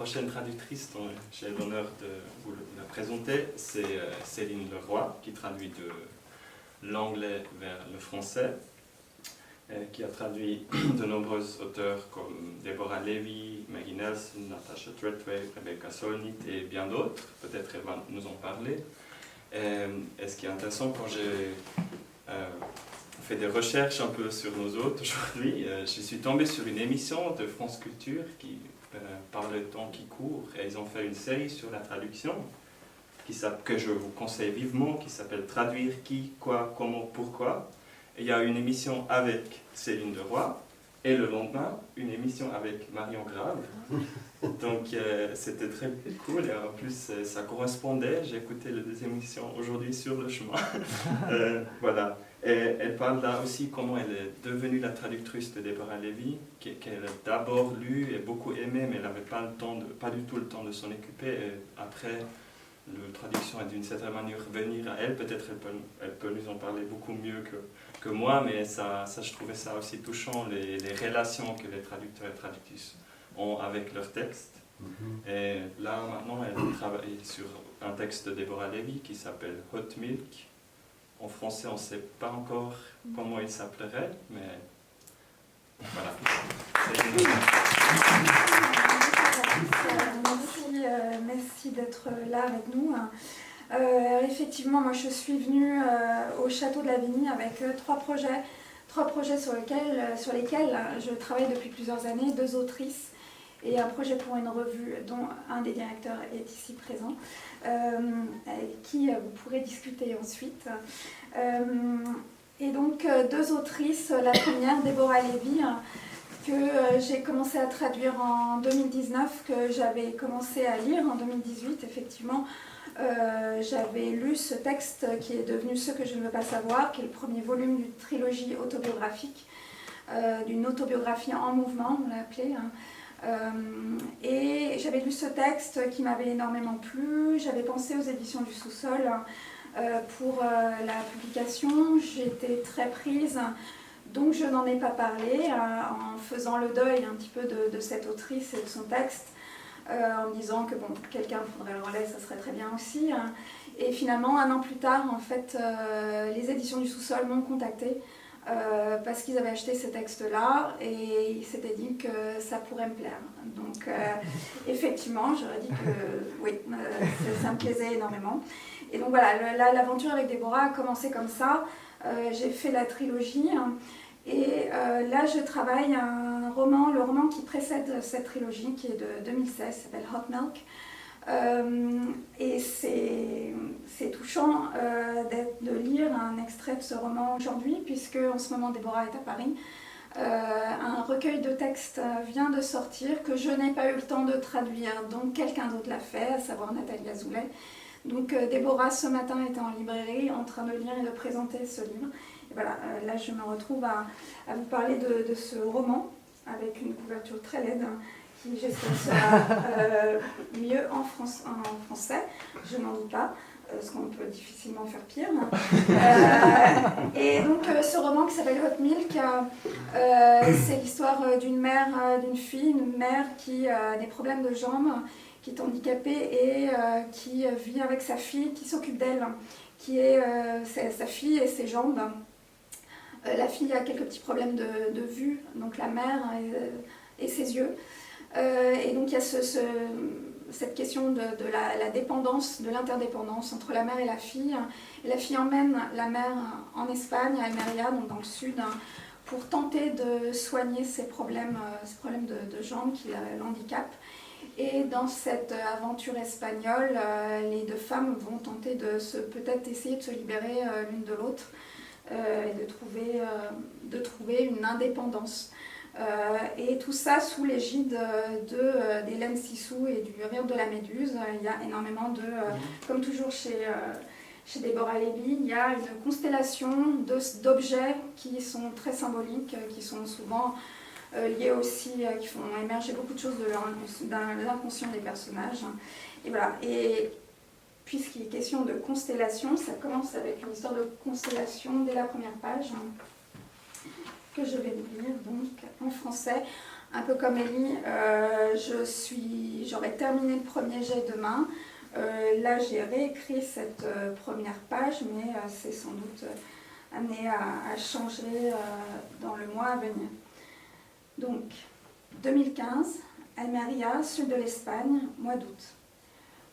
prochaine traductrice dont j'ai l'honneur de vous la présenter, c'est Céline Leroy, qui traduit de l'anglais vers le français, qui a traduit de nombreux auteurs comme Deborah Levy, Maggie Nelson, Natasha Treadway, Rebecca Solnit et bien d'autres. Peut-être elle va nous en parler. Et ce qui est intéressant, quand j'ai fait des recherches un peu sur nos hôtes aujourd'hui, je suis tombé sur une émission de France Culture qui parle le temps qui court, et ils ont fait une série sur la traduction que je vous conseille vivement, qui s'appelle Traduire qui, quoi, comment, pourquoi. Et il y a une émission avec Céline Leroy, et le lendemain, une émission avec Marion Grave. Donc c'était très cool, et en plus ça correspondait. J'ai écouté les deux émissions aujourd'hui sur le chemin. Voilà. Et elle parle là aussi comment elle est devenue la traductrice de Deborah Levy, qu'elle a d'abord lu et beaucoup aimé, mais elle n'avait pas du tout le temps de s'en occuper. Et après, la traduction est d'une certaine manière venir à elle. Peut-être elle peut nous en parler beaucoup mieux que moi, mais ça, je trouvais ça aussi touchant, les relations que les traducteurs et traductrices ont avec leur texte. Et là, maintenant, elle travaille sur un texte de Deborah Levy qui s'appelle Hot Milk. En français, on ne sait pas encore comment il s'appellerait, mais voilà. Merci d'être là avec nous. Effectivement, moi je suis venue au Château de Lavigny avec trois projets sur lesquels je travaille depuis plusieurs années, 2 autrices et un projet pour une revue dont un des directeurs est ici présent, avec qui vous pourrez discuter ensuite. Et donc 2 autrices, la première, Deborah Levy, que j'ai commencé à traduire en 2019, que j'avais commencé à lire en 2018, effectivement. J'avais lu ce texte qui est devenu Ce que je ne veux pas savoir, qui est le premier volume d'une trilogie autobiographique, d'une autobiographie en mouvement, on l'a appelé. Et j'avais lu ce texte qui m'avait énormément plu. J'avais pensé aux éditions du Sous-Sol pour la publication. J'étais très prise, donc je n'en ai pas parlé en faisant le deuil un petit peu de cette autrice et de son texte. En me disant que bon, quelqu'un prendrait le relais, ça serait très bien aussi. Et finalement, 1 an plus tard, en fait, les éditions du Sous-Sol m'ont contactée parce qu'ils avaient acheté ce texte-là et ils s'étaient dit que ça pourrait me plaire. Donc, effectivement, j'aurais dit que oui, ça me plaisait énormément. Et donc voilà, l'aventure avec Déborah a commencé comme ça. J'ai fait la trilogie. Et là, je travaille le roman qui précède cette trilogie, qui est de 2016, s'appelle Hot Milk. Et c'est touchant de lire un extrait de ce roman aujourd'hui, puisque en ce moment, Déborah est à Paris. Un recueil de textes vient de sortir, que je n'ai pas eu le temps de traduire, donc quelqu'un d'autre l'a fait, à savoir Nathalie Azoulay. Donc Déborah, ce matin, était en librairie, en train de lire et de présenter ce livre. Voilà, là je me retrouve à vous parler de ce roman avec une couverture très laide qui j'espère sera mieux en français, je n'en doute pas, parce qu'on peut difficilement faire pire. Et donc ce roman qui s'appelle Hot Milk, c'est l'histoire d'une mère, d'une fille, une mère qui a des problèmes de jambes, qui est handicapée et qui vit avec sa fille, qui s'occupe d'elle, qui est sa fille et ses jambes. La fille a quelques petits problèmes de vue, donc la mère et ses yeux. Et donc il y a cette question de la dépendance, de l'interdépendance entre la mère et la fille. Et la fille emmène la mère en Espagne, à Almeria, donc dans le sud, pour tenter de soigner ses problèmes de jambes qui l'handicapent. Et dans cette aventure espagnole, les 2 femmes vont tenter peut-être essayer de se libérer l'une de l'autre. Et de trouver une indépendance. Et tout ça sous l'égide d'Hélène Cixous et du Rire de la Méduse. Il y a énormément comme toujours chez Deborah Levy, il y a une constellation d'objets qui sont très symboliques, qui sont souvent liés aussi, qui font émerger beaucoup de choses de l'inconscient des personnages. Et voilà. Et puisqu'il est question de constellation, ça commence avec une histoire de constellation dès la première page, que je vais vous lire donc en français. un peu comme Ellie, j'aurais terminé le premier jet demain. Là, j'ai réécrit cette première page, mais c'est sans doute amené à changer dans le mois à venir. Donc, 2015, Almeria, sud de l'Espagne, mois d'août.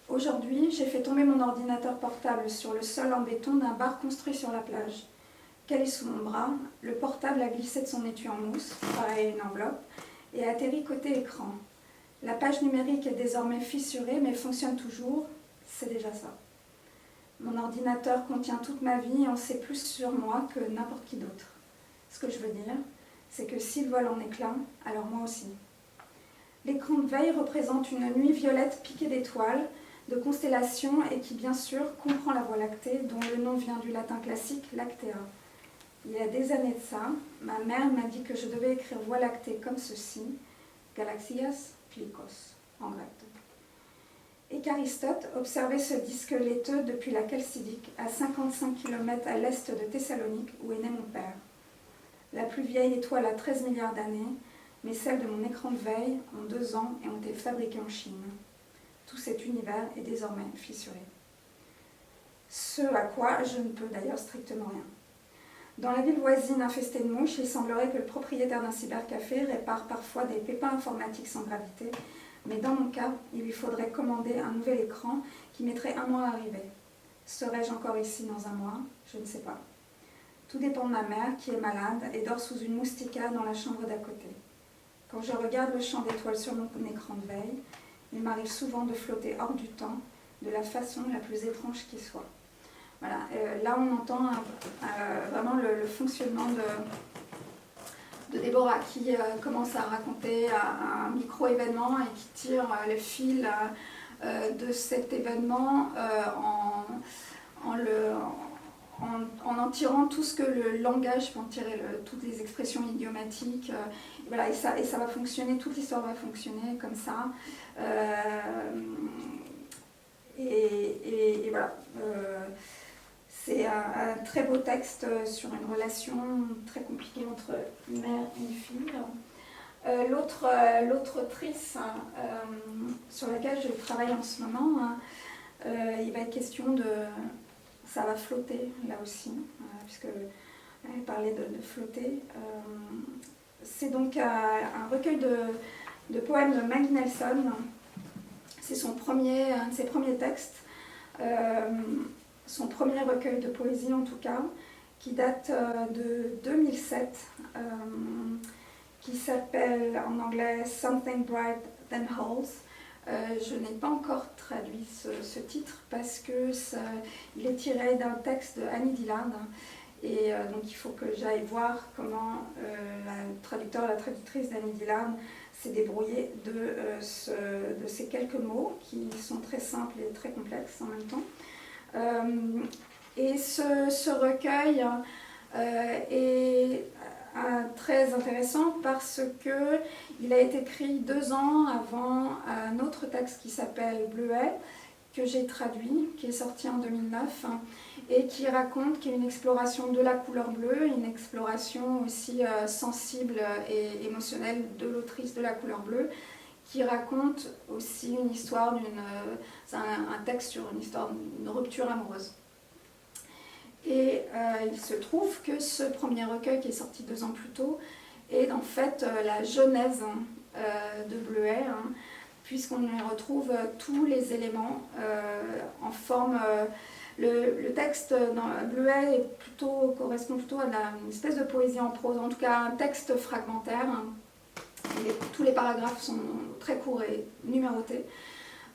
Aujourd'hui, j'ai fait tomber mon ordinateur portable sur le sol en béton d'un bar construit sur la plage. Calé sous mon bras, le portable a glissé de son étui en mousse, pareil à une enveloppe, et a atterri côté écran. La page numérique est désormais fissurée, mais fonctionne toujours, c'est déjà ça. Mon ordinateur contient toute ma vie et en sait plus sur moi que n'importe qui d'autre. Ce que je veux dire, c'est que s'il vole en éclats, alors moi aussi. L'écran de veille représente une nuit violette piquée d'étoiles, de constellations et qui, bien sûr, comprend la Voie lactée, dont le nom vient du latin classique lactea. Il y a des années de ça, ma mère m'a dit que je devais écrire Voie lactée comme ceci, Galaxias Plikos, en grec. Et qu'Aristote observait ce disque laiteux depuis la Chalcidique, à 55 km à l'est de Thessalonique, où est né mon père. La plus vieille étoile a 13 milliards d'années, mais celles de mon écran de veille ont 2 ans et ont été fabriquées en Chine. Tout cet univers est désormais fissuré. Ce à quoi je ne peux d'ailleurs strictement rien. Dans la ville voisine infestée de mouches, il semblerait que le propriétaire d'un cybercafé répare parfois des pépins informatiques sans gravité, mais dans mon cas, il lui faudrait commander un nouvel écran qui mettrait 1 mois à arriver. Serais-je encore ici dans 1 mois? Je ne sais pas. Tout dépend de ma mère qui est malade et dort sous une moustiquaire dans la chambre d'à côté. Quand je regarde le champ d'étoiles sur mon écran de veille, il m'arrive souvent de flotter hors du temps de la façon la plus étrange qui soit. Voilà, là on entend vraiment le fonctionnement de Déborah qui commence à raconter un micro-événement et qui tire le fil de cet événement en tirant tout ce que le langage peut en tirer, toutes les expressions idiomatiques, voilà, et ça va fonctionner, toute l'histoire va fonctionner comme ça. Et voilà. C'est un très beau texte sur une relation très compliquée entre une mère et une fille. L'autre autrice sur laquelle je travaille en ce moment, il va être question de... Ça va flotter là aussi, puisque elle parlait de flotter. C'est donc un recueil de poèmes de Maggie Nelson. C'est un de ses premiers textes. Son premier recueil de poésie en tout cas, qui date de 2007, qui s'appelle en anglais Something Bright Than Holes. Je n'ai pas encore traduit ce titre parce qu'il est tiré d'un texte de Annie Dillard et donc il faut que j'aille voir comment la traductrice d'Annie Dillard s'est débrouillée de ces quelques mots qui sont très simples et très complexes en même temps. Et ce recueil est très intéressant parce qu'il a été écrit 2 ans avant un autre texte qui s'appelle Bleuet, que j'ai traduit, qui est sorti en 2009, et qui est une exploration de la couleur bleue, une exploration aussi sensible et émotionnelle de l'autrice de la couleur bleue, qui raconte aussi une histoire un texte sur une histoire d'une rupture amoureuse. Et il se trouve que ce premier recueil qui est sorti 2 ans plus tôt est en fait la genèse de Bleuet, puisqu'on y retrouve tous les éléments en forme... Le texte dans Bleuet correspond plutôt à une espèce de poésie en prose, en tout cas un texte fragmentaire. Tous les paragraphes sont très courts et numérotés.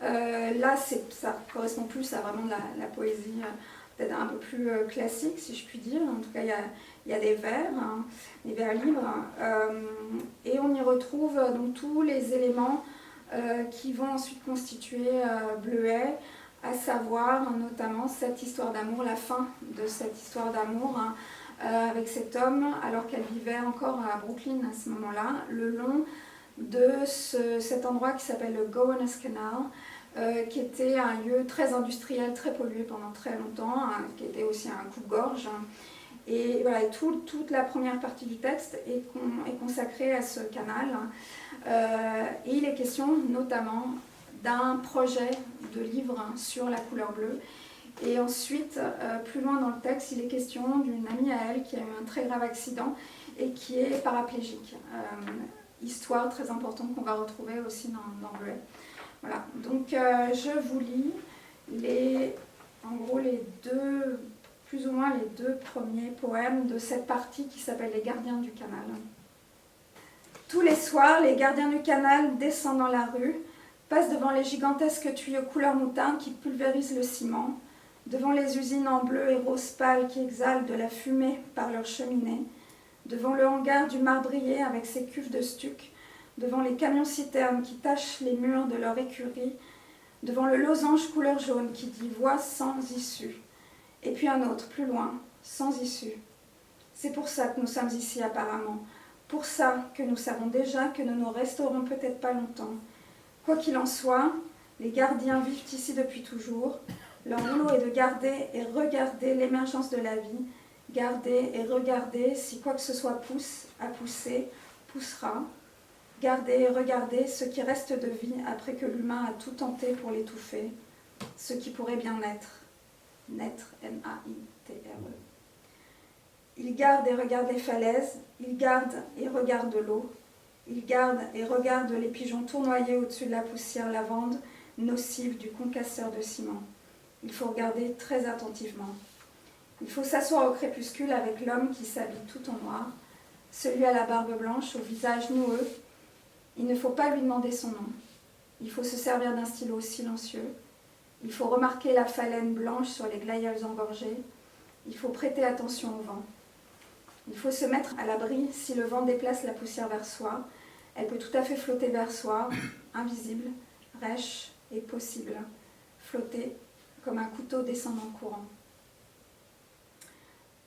Là, ça correspond plus à vraiment la poésie peut-être un peu plus classique, si je puis dire. En tout cas, il y a des vers, des vers libres. Et on y retrouve donc tous les éléments qui vont ensuite constituer Bleuet, à savoir notamment cette histoire d'amour, la fin de cette histoire d'amour avec cet homme, alors qu'elle vivait encore à Brooklyn à ce moment-là, le long de cet endroit qui s'appelle le Gowanus Canal, qui était un lieu très industriel, très pollué pendant très longtemps, qui était aussi un coupe-gorge. Et voilà, toute la première partie du texte est consacrée à ce canal. Et il est question notamment d'un projet de livre sur la couleur bleue. Et ensuite, plus loin dans le texte, il est question d'une amie à elle qui a eu un très grave accident et qui est paraplégique. Histoire très importante qu'on va retrouver aussi dans Bleuet. Voilà, donc je vous lis plus ou moins les deux premiers poèmes de cette partie qui s'appelle Les gardiens du canal. Tous les soirs, les gardiens du canal descendent dans la rue, passent devant les gigantesques tuyaux couleur moutarde qui pulvérisent le ciment, devant les usines en bleu et rose pâle qui exhalent de la fumée par leurs cheminées, devant le hangar du marbrier avec ses cuves de stuc, devant les camions-citernes qui tachent les murs de leur écurie, devant le losange couleur jaune qui dit « voie sans issue ». Et puis un autre, plus loin, sans issue. C'est pour ça que nous sommes ici apparemment, pour ça que nous savons déjà que nous ne resterons peut-être pas longtemps. Quoi qu'il en soit, les gardiens vivent ici depuis toujours. Leur boulot est de garder et regarder l'émergence de la vie, garder et regarder si quoi que ce soit pousse, a poussé, poussera. Garder et regarder ce qui reste de vie après que l'humain a tout tenté pour l'étouffer, ce qui pourrait bien naître. Naître, N-A-I-T-R-E. Il garde et regarde les falaises, il garde et regarde l'eau, il garde et regarde les pigeons tournoyer au-dessus de la poussière lavande, nocive du concasseur de ciment. Il faut regarder très attentivement. Il faut s'asseoir au crépuscule avec l'homme qui s'habille tout en noir, celui à la barbe blanche, au visage noueux. Il ne faut pas lui demander son nom. Il faut se servir d'un stylo silencieux. Il faut remarquer la phalène blanche sur les glaïeuls engorgés. Il faut prêter attention au vent. Il faut se mettre à l'abri si le vent déplace la poussière vers soi. Elle peut tout à fait flotter vers soi, invisible, rêche et possible. Flotter comme un couteau descendant courant.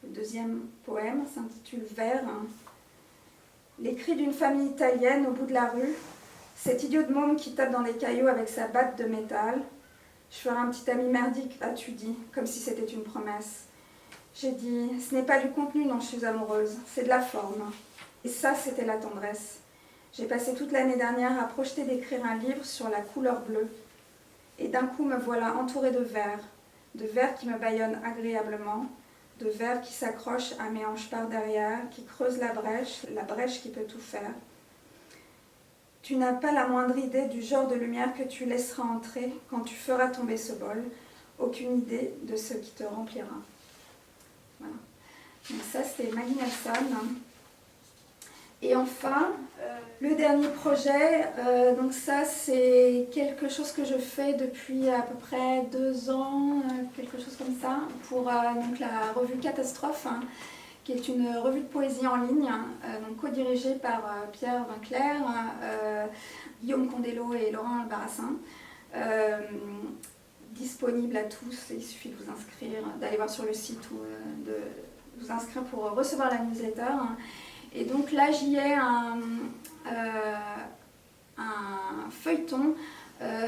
Le deuxième poème s'intitule Vert. Les cris d'une famille italienne au bout de la rue. Cet idiot de môme qui tape dans les cailloux avec sa batte de métal. Je ferai un petit ami merdique, as-tu dit, comme si c'était une promesse. J'ai dit, ce n'est pas du contenu dont je suis amoureuse, c'est de la forme. Et ça, c'était la tendresse. J'ai passé toute l'année dernière à projeter d'écrire un livre sur la couleur bleue. Et d'un coup, me voilà entourée de verres qui me bâillonnent agréablement, de verres qui s'accrochent à mes hanches par derrière, qui creusent la brèche qui peut tout faire. Tu n'as pas la moindre idée du genre de lumière que tu laisseras entrer quand tu feras tomber ce bol. Aucune idée de ce qui te remplira. Voilà. Donc ça, c'était Maggie Nelson. Et enfin, le dernier projet, donc ça, c'est quelque chose que je fais depuis à peu près 2 ans, quelque chose comme ça, pour donc la revue Catastrophe, qui est une revue de poésie en ligne, donc co-dirigée par Pierre Vinclair, Guillaume Condello et Laurent Barassin. Disponible à tous, il suffit de vous inscrire, d'aller voir sur le site ou de vous inscrire pour recevoir la newsletter. Et donc là, j'y ai un feuilleton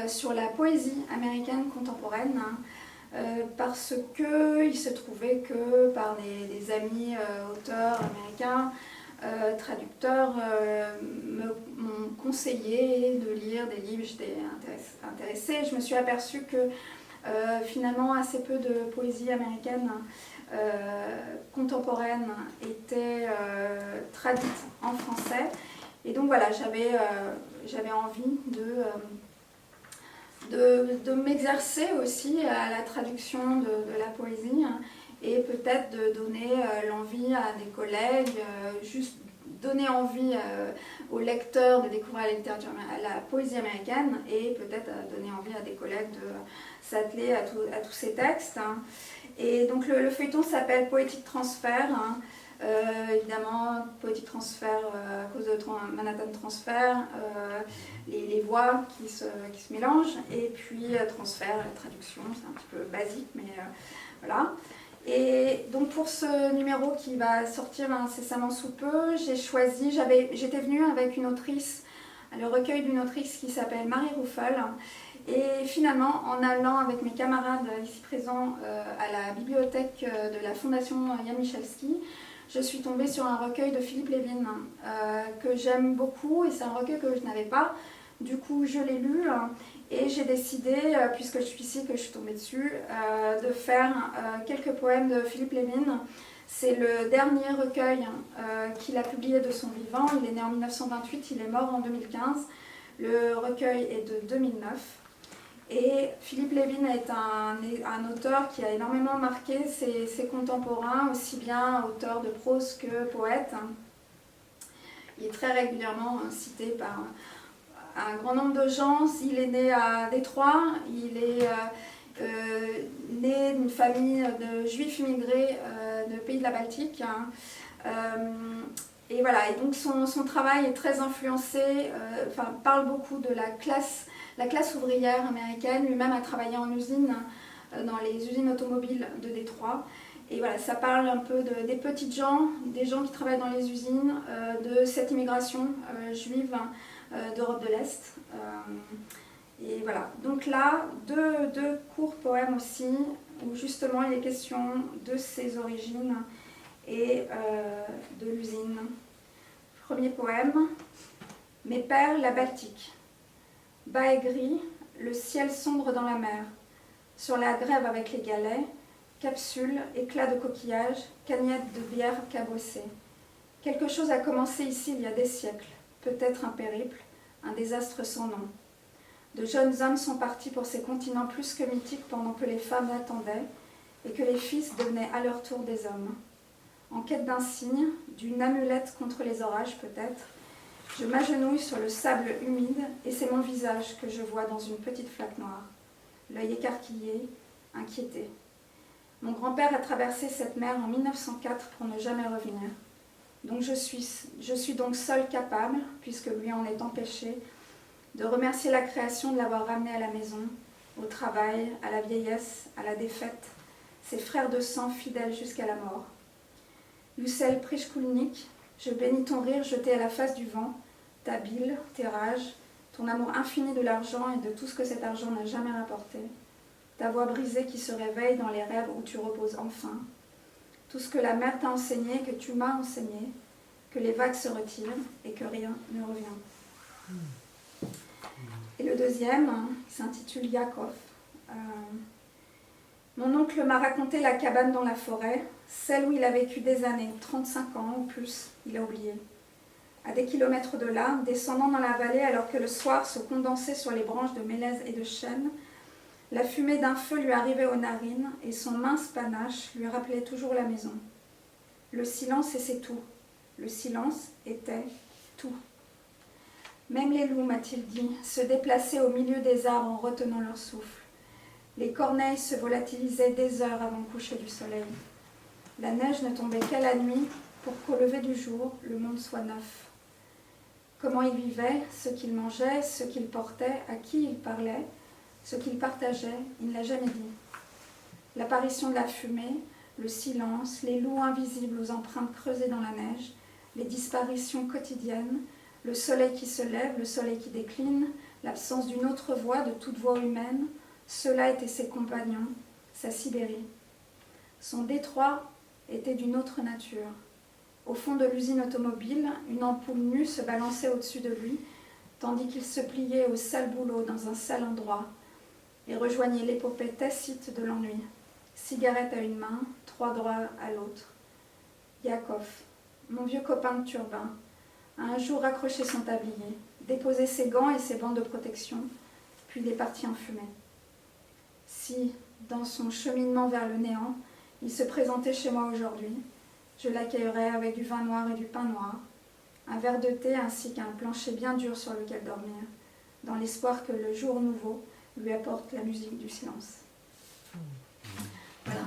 sur la poésie américaine contemporaine, parce qu'il se trouvait que par des amis auteurs américains, traducteurs, m'ont conseillé de lire des livres. J'étais intéressée. Je me suis aperçue que finalement assez peu de poésie américaine contemporaine était traduite en français. Et donc voilà, j'avais envie de m'exercer aussi à la traduction de la poésie et peut-être de donner l'envie à des collègues, juste donner envie aux lecteurs de découvrir la poésie américaine et peut-être donner envie à des collègues de s'atteler à tous ces textes. Et donc le feuilleton s'appelle Poétique Transfert. Évidemment, Poétique Transfert à cause de Manhattan Transfert, les voix qui se mélangent, et puis transfert, la traduction, c'est un petit peu basique, mais voilà. Et donc pour ce numéro qui va sortir incessamment sous peu, j'étais venue avec une autrice, le recueil d'une autrice qui s'appelle Marie Ruffel, Et finalement, en allant avec mes camarades ici présents à la bibliothèque de la Fondation Jan Michalski, je suis tombée sur un recueil de Philippe Lévin que j'aime beaucoup, et c'est un recueil que je n'avais pas. Du coup, je l'ai lu et j'ai décidé, puisque je suis ici, que je suis tombée dessus, de faire quelques poèmes de Philippe Lévin. C'est le dernier recueil qu'il a publié de son vivant. Il est né en 1928, il est mort en 2015. Le recueil est de 2009. Et Philippe Lévin est un auteur qui a énormément marqué ses contemporains, aussi bien auteur de prose que poète. Il est très régulièrement cité par un grand nombre de gens. Il est né à Détroit, il est né d'une famille de juifs immigrés de pays de la Baltique. Et voilà, et donc son travail est très influencé, parle beaucoup de la classe ouvrière américaine. Lui-même a travaillé en usine, dans les usines automobiles de Détroit. Et voilà, ça parle un peu des petites gens, des gens qui travaillent dans les usines, de cette immigration juive d'Europe de l'Est. Et voilà, donc là, deux courts poèmes aussi, où justement il est question de ses origines et de l'usine. Premier poème, Mes pères, la Baltique. Bas et gris, le ciel sombre dans la mer. Sur la grève avec les galets, capsules, éclats de coquillages, cagnettes de bière cabossées. Quelque chose a commencé ici il y a des siècles, peut-être un périple, un désastre sans nom. De jeunes hommes sont partis pour ces continents plus que mythiques pendant que les femmes attendaient et que les fils devenaient à leur tour des hommes. En quête d'un signe, d'une amulette contre les orages peut-être, je m'agenouille sur le sable humide et c'est mon visage que je vois dans une petite flaque noire, l'œil écarquillé, inquiété. Mon grand-père a traversé cette mer en 1904 pour ne jamais revenir. Donc je suis donc seule capable, puisque lui en est empêché, de remercier la création de l'avoir ramené à la maison, au travail, à la vieillesse, à la défaite, ses frères de sang fidèles jusqu'à la mort. Lucelle Prichkoulnik, je bénis ton rire jeté à la face du vent, ta bile, tes rages, ton amour infini de l'argent et de tout ce que cet argent n'a jamais rapporté, ta voix brisée qui se réveille dans les rêves où tu reposes enfin, tout ce que la mer t'a enseigné, que tu m'as enseigné, que les vagues se retirent et que rien ne revient. Et le deuxième, qui s'intitule Yakov. Mon oncle m'a raconté la cabane dans la forêt, celle où il a vécu des années, 35 ans ou plus, il a oublié. À des kilomètres de là, descendant dans la vallée alors que le soir se condensait sur les branches de mélèze et de chêne, la fumée d'un feu lui arrivait aux narines et son mince panache lui rappelait toujours la maison. Le silence et c'est tout. Le silence était tout. Même les loups, m'a-t-il dit, se déplaçaient au milieu des arbres en retenant leur souffle. Les corneilles se volatilisaient des heures avant le coucher du soleil. La neige ne tombait qu'à la nuit pour qu'au lever du jour, le monde soit neuf. Comment ils vivaient, ce qu'ils mangeaient, ce qu'ils portaient, à qui ils parlaient, ce qu'ils partageaient, il ne l'a jamais dit. L'apparition de la fumée, le silence, les loups invisibles aux empreintes creusées dans la neige, les disparitions quotidiennes, le soleil qui se lève, le soleil qui décline, l'absence d'une autre voix, de toute voix humaine, ceux-là étaient ses compagnons, sa Sibérie. Son détroit était d'une autre nature. Au fond de l'usine automobile, une ampoule nue se balançait au-dessus de lui, tandis qu'il se pliait au sale boulot dans un sale endroit et rejoignait l'épopée tacite de l'ennui. Cigarette à une main, 3 doigts à l'autre. Yakov, mon vieux copain de turbin, a un jour accroché son tablier, déposé ses gants et ses bandes de protection, puis il est parti en fumée. Si, dans son cheminement vers le néant, il se présentait chez moi aujourd'hui, je l'accueillerais avec du vin noir et du pain noir, un verre de thé ainsi qu'un plancher bien dur sur lequel dormir, dans l'espoir que le jour nouveau lui apporte la musique du silence. Voilà.